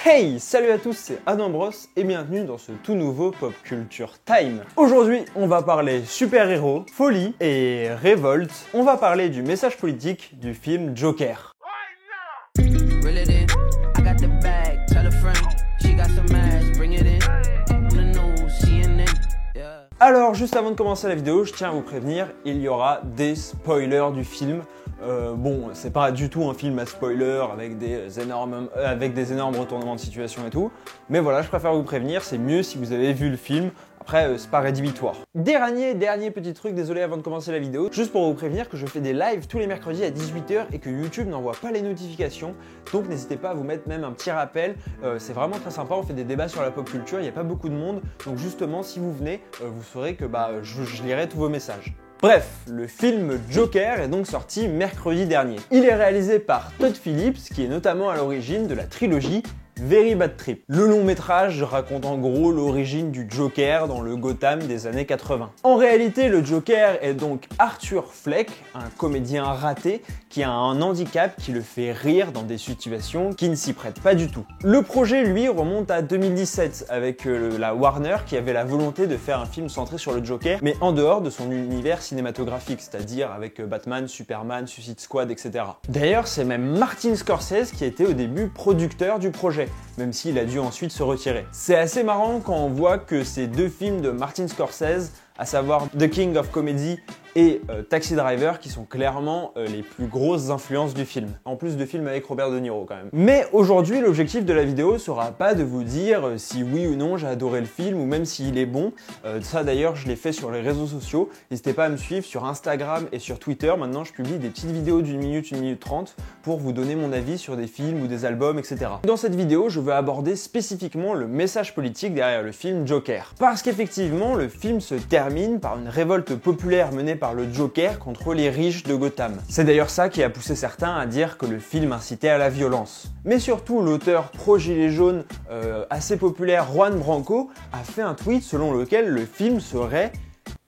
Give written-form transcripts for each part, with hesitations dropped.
Hey, salut à tous, c'est Adam Bros et bienvenue dans ce tout nouveau Pop Culture Time. Aujourd'hui, on va parler super-héros, folie et révolte. On va parler du message politique du film Joker. Alors, juste avant de commencer la vidéo, je tiens à vous prévenir, il y aura des spoilers du film. Bon, c'est pas du tout un film à spoiler avec des énormes retournements de situation et tout. Mais voilà, je préfère vous prévenir, c'est mieux si vous avez vu le film. Après, c'est pas rédhibitoire. Dernier petit truc, désolé avant de commencer la vidéo, juste pour vous prévenir que je fais des lives tous les mercredis à 18 h et que YouTube n'envoie pas les notifications. Donc n'hésitez pas à vous mettre même un petit rappel. C'est vraiment très sympa, on fait des débats sur la pop culture, il n'y a pas beaucoup de monde. Donc justement, si vous venez, vous saurez que je lirai tous vos messages. Bref, le film Joker est donc sorti mercredi dernier. Il est réalisé par Todd Phillips, qui est notamment à l'origine de la trilogie Very Bad Trip. Le long métrage raconte en gros l'origine du Joker dans le Gotham des années 80. En réalité, le Joker est donc Arthur Fleck, un comédien raté qui a un handicap qui le fait rire dans des situations qui ne s'y prêtent pas du tout. Le projet, lui, remonte à 2017 avec la Warner qui avait la volonté de faire un film centré sur le Joker, mais en dehors de son univers cinématographique, c'est-à-dire avec Batman, Superman, Suicide Squad, etc. D'ailleurs, c'est même Martin Scorsese qui était au début producteur du projet, même s'il a dû ensuite se retirer. C'est assez marrant quand on voit que ces deux films de Martin Scorsese, à savoir The King of Comedy et Taxi Driver, qui sont clairement les plus grosses influences du film. En plus de films avec Robert De Niro quand même. Mais aujourd'hui, l'objectif de la vidéo sera pas de vous dire si oui ou non j'ai adoré le film ou même s'il est bon. Ça d'ailleurs, je l'ai fait sur les réseaux sociaux. N'hésitez pas à me suivre sur Instagram et sur Twitter. Maintenant, je publie des petites vidéos d'1 minute, 1 minute 30 pour vous donner mon avis sur des films ou des albums, etc. Dans cette vidéo, je veux aborder spécifiquement le message politique derrière le film Joker. Parce qu'effectivement, le film se termine par une révolte populaire menée par le Joker contre les riches de Gotham. C'est d'ailleurs ça qui a poussé certains à dire que le film incitait à la violence. Mais surtout, l'auteur pro-gilet jaune assez populaire Juan Branco a fait un tweet selon lequel le film serait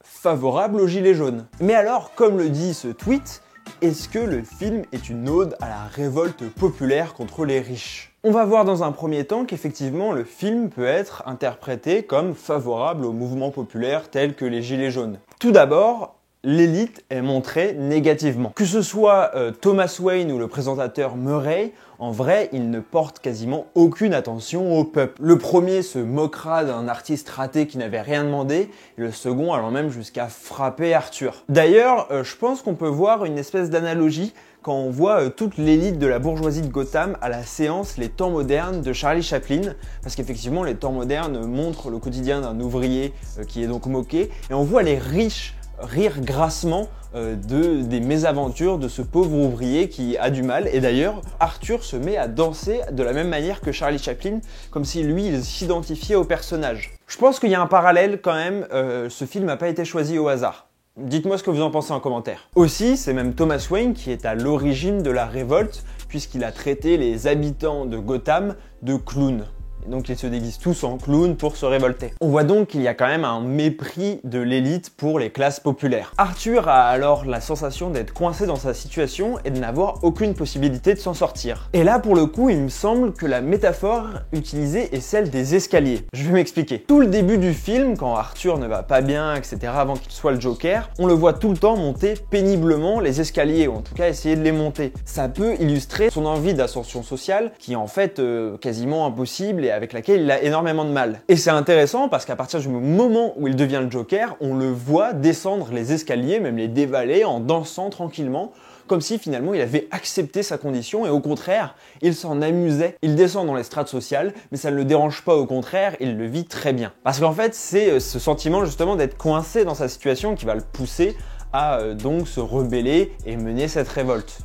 favorable aux gilets jaunes. Mais alors, comme le dit ce tweet, est-ce que le film est une ode à la révolte populaire contre les riches ? On va voir dans un premier temps qu'effectivement le film peut être interprété comme favorable au mouvement populaire tel que les gilets jaunes. Tout d'abord, l'élite est montrée négativement. Que ce soit Thomas Wayne ou le présentateur Murray, en vrai, ils ne portent quasiment aucune attention au peuple. Le premier se moquera d'un artiste raté qui n'avait rien demandé, et le second allant même jusqu'à frapper Arthur. D'ailleurs, je pense qu'on peut voir une espèce d'analogie quand on voit toute l'élite de la bourgeoisie de Gotham à la séance Les Temps modernes de Charlie Chaplin, parce qu'effectivement les Temps modernes montrent le quotidien d'un ouvrier qui est donc moqué, et on voit les riches rire grassement des mésaventures de ce pauvre ouvrier qui a du mal. Et d'ailleurs, Arthur se met à danser de la même manière que Charlie Chaplin, comme si lui, il s'identifiait au personnage. Je pense qu'il y a un parallèle quand même, ce film n'a pas été choisi au hasard. Dites-moi ce que vous en pensez en commentaire. Aussi, c'est même Thomas Wayne qui est à l'origine de la révolte, puisqu'il a traité les habitants de Gotham de clowns. Donc ils se déguisent tous en clowns pour se révolter. On voit donc qu'il y a quand même un mépris de l'élite pour les classes populaires. Arthur a alors la sensation d'être coincé dans sa situation et de n'avoir aucune possibilité de s'en sortir. Et là pour le coup, il me semble que la métaphore utilisée est celle des escaliers. Je vais m'expliquer. Tout le début du film, quand Arthur ne va pas bien, etc., avant qu'il soit le Joker, on le voit tout le temps monter péniblement les escaliers, ou en tout cas essayer de les monter. Ça peut illustrer son envie d'ascension sociale, qui est en fait quasiment impossible et avec laquelle il a énormément de mal. Et c'est intéressant parce qu'à partir du moment où il devient le Joker, on le voit descendre les escaliers, même les dévaler en dansant tranquillement, comme si finalement il avait accepté sa condition et au contraire, il s'en amusait. Il descend dans les strates sociales, mais ça ne le dérange pas, au contraire, il le vit très bien. Parce qu'en fait, c'est ce sentiment justement d'être coincé dans sa situation qui va le pousser à donc se rebeller et mener cette révolte.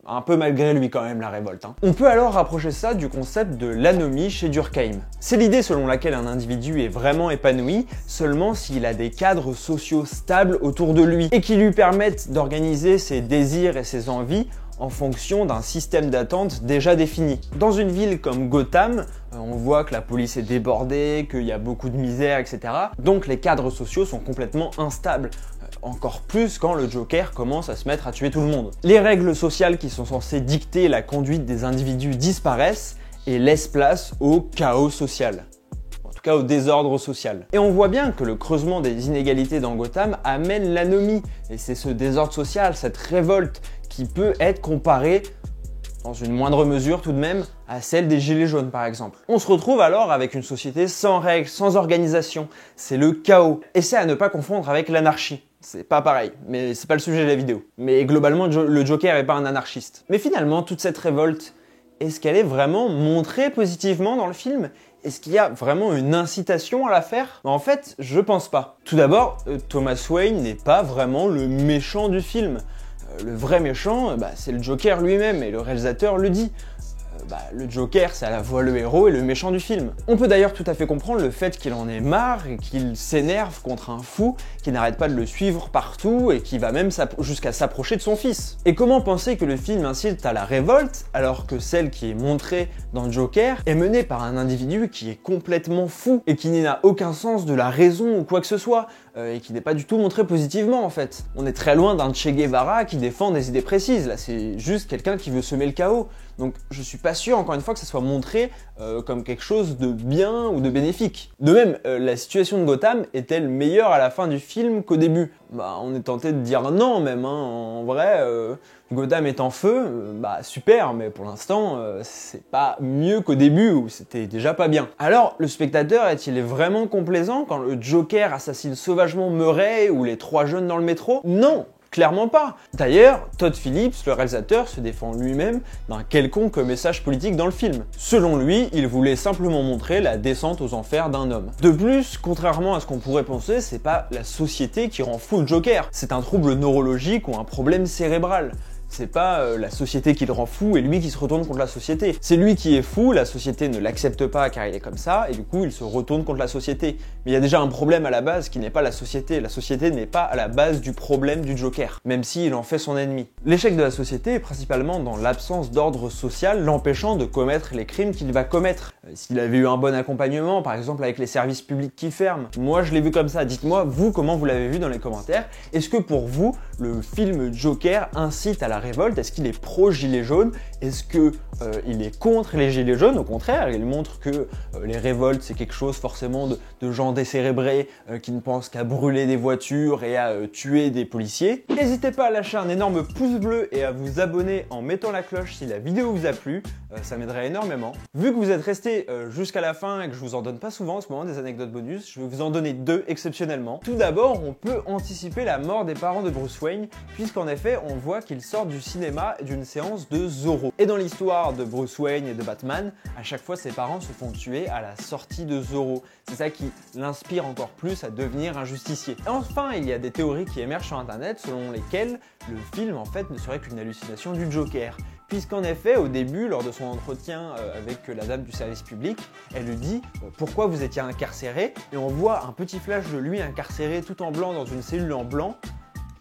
Un peu malgré lui quand même la révolte. On peut alors rapprocher ça du concept de l'anomie chez Durkheim. C'est l'idée selon laquelle un individu est vraiment épanoui seulement s'il a des cadres sociaux stables autour de lui et qui lui permettent d'organiser ses désirs et ses envies en fonction d'un système d'attente déjà défini. Dans une ville comme Gotham, on voit que la police est débordée, qu'il y a beaucoup de misère, etc. Donc les cadres sociaux sont complètement instables. Encore plus quand le Joker commence à se mettre à tuer tout le monde. Les règles sociales qui sont censées dicter la conduite des individus disparaissent et laisse place au chaos social. En tout cas au désordre social. Et on voit bien que le creusement des inégalités dans Gotham amène l'anomie. Et c'est ce désordre social, cette révolte, qui peut être comparée, dans une moindre mesure tout de même, à celle des Gilets jaunes par exemple. On se retrouve alors avec une société sans règles, sans organisation. C'est le chaos. Et c'est à ne pas confondre avec l'anarchie. C'est pas pareil, mais c'est pas le sujet de la vidéo. Mais globalement, le Joker est pas un anarchiste. Mais finalement, toute cette révolte, est-ce qu'elle est vraiment montrée positivement dans le film ? Est-ce qu'il y a vraiment une incitation à la faire ? En fait, je pense pas. Tout d'abord, Thomas Wayne n'est pas vraiment le méchant du film. Le vrai méchant, c'est le Joker lui-même, et le réalisateur le dit. Le Joker, c'est à la fois le héros et le méchant du film. On peut d'ailleurs tout à fait comprendre le fait qu'il en ait marre et qu'il s'énerve contre un fou qui n'arrête pas de le suivre partout et qui va même jusqu'à s'approcher de son fils. Et comment penser que le film incite à la révolte alors que celle qui est montrée dans Joker est menée par un individu qui est complètement fou et qui n'a aucun sens de la raison ou quoi que ce soit et qui n'est pas du tout montré positivement en fait. On est très loin d'un Che Guevara qui défend des idées précises, là c'est juste quelqu'un qui veut semer le chaos. Donc je suis pas sûr encore une fois que ça soit montré comme quelque chose de bien ou de bénéfique. De même, la situation de Gotham est-elle meilleure à la fin du film qu'au début ? On est tenté de dire non même, hein. En vrai, Gotham est en feu, super, mais pour l'instant c'est pas mieux qu'au début où c'était déjà pas bien. Alors le spectateur est-il vraiment complaisant quand le Joker assassine sauvagement Murray ou les 3 jeunes dans le métro ? Non, clairement pas. D'ailleurs, Todd Phillips, le réalisateur, se défend lui-même d'un quelconque message politique dans le film. Selon lui, il voulait simplement montrer la descente aux enfers d'un homme. De plus, contrairement à ce qu'on pourrait penser, c'est pas la société qui rend fou le Joker, c'est un trouble neurologique ou un problème cérébral. C'est pas la société qui le rend fou et lui qui se retourne contre la société. C'est lui qui est fou, la société ne l'accepte pas car il est comme ça, et du coup il se retourne contre la société. Mais il y a déjà un problème à la base qui n'est pas la société. La société n'est pas à la base du problème du Joker, même s'il en fait son ennemi. L'échec de la société est principalement dans l'absence d'ordre social l'empêchant de commettre les crimes qu'il va commettre. S'il avait eu un bon accompagnement, par exemple avec les services publics qui ferment. Moi je l'ai vu comme ça, dites-moi vous comment vous l'avez vu dans les commentaires. Est-ce que pour vous, le film Joker incite à la révolte? Est-ce qu'il est pro-gilet jaune? Est-ce que il est contre les gilets jaunes? Au contraire, il montre que les révoltes c'est quelque chose forcément de gens décérébrés qui ne pensent qu'à brûler des voitures et à tuer des policiers. N'hésitez pas à lâcher un énorme pouce bleu et à vous abonner en mettant la cloche si la vidéo vous a plu, ça m'aiderait énormément. Vu que vous êtes resté jusqu'à la fin et que je vous en donne pas souvent en ce moment des anecdotes bonus, je vais vous en donner 2 exceptionnellement. Tout d'abord, on peut anticiper la mort des parents de Bruce Wayne, puisqu'en effet, on voit qu'ils sortent du cinéma d'une séance de Zorro. Et dans l'histoire de Bruce Wayne et de Batman, à chaque fois ses parents se font tuer à la sortie de Zorro. C'est ça qui l'inspire encore plus à devenir un justicier. Et enfin, il y a des théories qui émergent sur internet selon lesquelles le film en fait ne serait qu'une hallucination du Joker. Puisqu'en effet, au début, lors de son entretien avec la dame du service public, elle lui dit « Pourquoi vous étiez incarcéré ?» Et on voit un petit flash de lui incarcéré tout en blanc dans une cellule en blanc,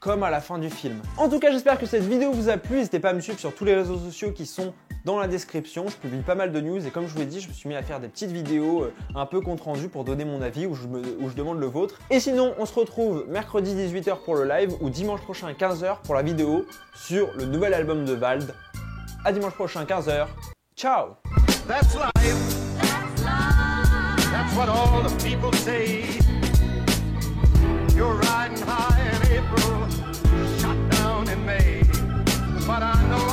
comme à la fin du film. En tout cas, j'espère que cette vidéo vous a plu. N'hésitez pas à me suivre sur tous les réseaux sociaux qui sont dans la description. Je publie pas mal de news et comme je vous l'ai dit, je me suis mis à faire des petites vidéos un peu compte rendu pour donner mon avis où je demande le vôtre. Et sinon, on se retrouve mercredi 18h pour le live ou dimanche prochain 15h pour la vidéo sur le nouvel album de Vald. À dimanche prochain 15h. Ciao. That's life. That's life. That's what all the people say. You're riding high in April, shot down in May. But I know